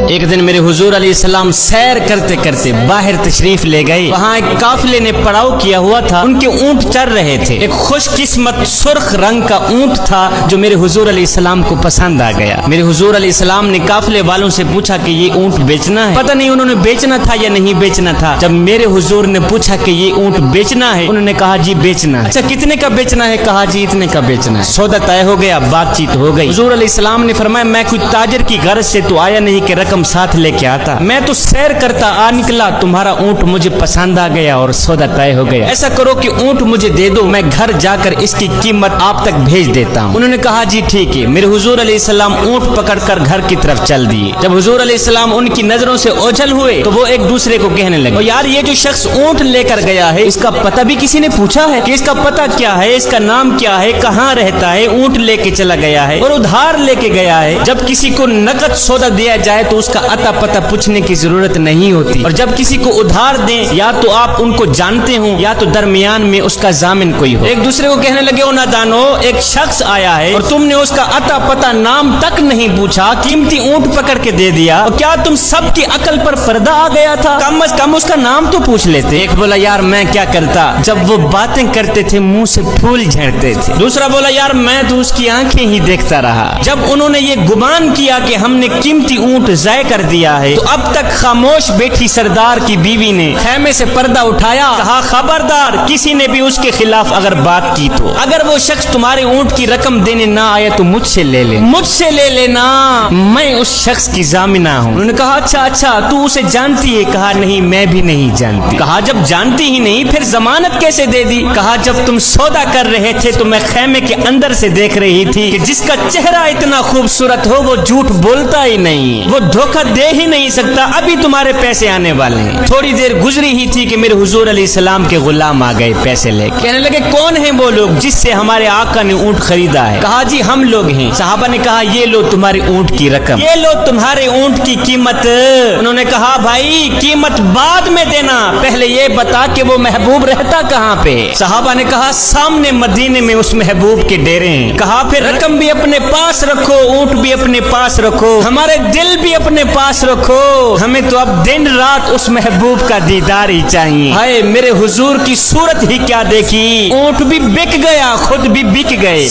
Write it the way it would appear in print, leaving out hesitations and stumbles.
ایک دن میرے حضور علیہ السلام سیر کرتے کرتے باہر تشریف لے گئے. وہاں ایک قافلے نے پڑاؤ کیا ہوا تھا, ان کے اونٹ چر رہے تھے. ایک خوش قسمت سرخ رنگ کا اونٹ تھا جو میرے حضور علیہ السلام کو پسند آ گیا. میرے حضور علیہ السلام نے قافلے والوں سے پوچھا کہ یہ اونٹ بیچنا ہے. پتہ نہیں انہوں نے بیچنا تھا یا نہیں بیچنا تھا. جب میرے حضور نے پوچھا کہ یہ اونٹ بیچنا ہے, انہوں نے کہا جی بیچنا ہے. اچھا کتنے کا بیچنا ہے؟ کہا جی اتنے کا بیچنا ہے. سودا طے ہو گیا, بات چیت ہو گئی. حضور علیہ السلام نے فرمایا میں کوئی تاجر کی غرض سے تو آیا نہیں کہ رقم ساتھ لے کے آتا, میں تو سیر کرتا آ نکلا, تمہارا اونٹ مجھے پسند آ گیا اور سودا طے ہو گیا. ایسا کرو کہ اونٹ مجھے دے دو, میں گھر جا کر اس کی قیمت آپ تک بھیج دیتا ہوں. انہوں نے کہا جی ٹھیک ہے. میرے حضور علیہ السلام اونٹ پکڑ کر گھر کی طرف چل دیے. جب حضور علیہ السلام ان کی نظروں سے اوجھل ہوئے تو وہ ایک دوسرے کو کہنے لگے یار یہ جو شخص اونٹ لے کر گیا ہے اس کا پتہ بھی کسی نے پوچھا ہے کہ اس کا پتہ کیا ہے, اس کا نام کیا ہے, کہاں رہتا ہے؟ اونٹ لے کے چلا گیا ہے اور ادھار لے کے گیا ہے. جب کسی کو نقد سودا دیا جائے تو اس کا عطا پتہ پوچھنے کی ضرورت نہیں ہوتی, اور جب کسی کو ادھار دیں یا تو آپ ان کو جانتے ہوں یا تو درمیان میں اس کا ضامن کوئی ہو. ایک دوسرے کو کہنے لگے او نادانو, ایک شخص آیا ہے اور تم نے اس کا عطا پتہ نام تک نہیں پوچھا, قیمتی اونٹ پکڑ کے دے دیا, اور کیا تم سب کی عقل پر پردہ آ گیا تھا؟ کم از کم اس کا نام تو پوچھ لیتے. ایک بولا یار میں کیا کرتا, جب وہ باتیں کرتے تھے منہ سے پھول جھڑتے تھے. دوسرا بولا یار میں تو اس کی آنکھیں ہی دیکھتا رہا. جب انہوں نے یہ گمان کیا کہ ہم نے قیمتی اونٹ ضائع کر دیا ہے تو اب تک خاموش بیٹھی سردار کی بیوی نے خیمے سے پردہ اٹھایا, کہا خبردار کسی نے بھی اس کے خلاف اگر بات کی تو اگر وہ شخص تمہارے اونٹ کی رقم دینے نہ آئے تو مجھ سے لے لے, مجھ سے لے لینا, میں اس شخص کی ضامنہ ہوں. انہوں نے کہا اچھا تو اسے جانتی ہے؟ کہا نہیں میں بھی نہیں جانتی. کہا جب جانتی ہی نہیں پھر ضمانت کیسے دے دی؟ کہا جب تم سودا کر رہے تھے تو میں خیمے کے اندر سے دیکھ رہی تھی کہ جس کا چہرہ اتنا خوبصورت ہو وہ جھوٹ بولتا ہی نہیں, وہ دھوکہ دے ہی نہیں سکتا. ابھی تمہارے پیسے آنے والے ہیں. تھوڑی دیر گزری ہی تھی کہ میرے حضور علیہ السلام کے غلام آ گئے پیسے لے کے. کہنے لگے کون ہیں وہ لوگ جس سے ہمارے آقا نے اونٹ خریدا ہے؟ کہا جی ہم لوگ ہیں. صحابہ نے کہا یہ لو تمہارے اونٹ کی رقم, یہ لو تمہارے اونٹ کی قیمت. انہوں نے کہا بھائی قیمت بعد میں دینا, پہلے یہ بتا کہ وہ محبوب رہتا کہاں پہ؟ صحابہ نے کہا سامنے مدینے میں اس محبوب کے ڈیرے ہیں. کہا پھر رقم بھی اپنے پاس رکھو, اونٹ بھی اپنے پاس رکھو, ہمارے دل بھی اپنے پاس رکھو, ہمیں تو اب دن رات اس محبوب کا دیدار ہی چاہیے. ہائے میرے حضور کی صورت ہی کیا دیکھی, اونٹ بھی بک گیا, خود بھی بک گئے.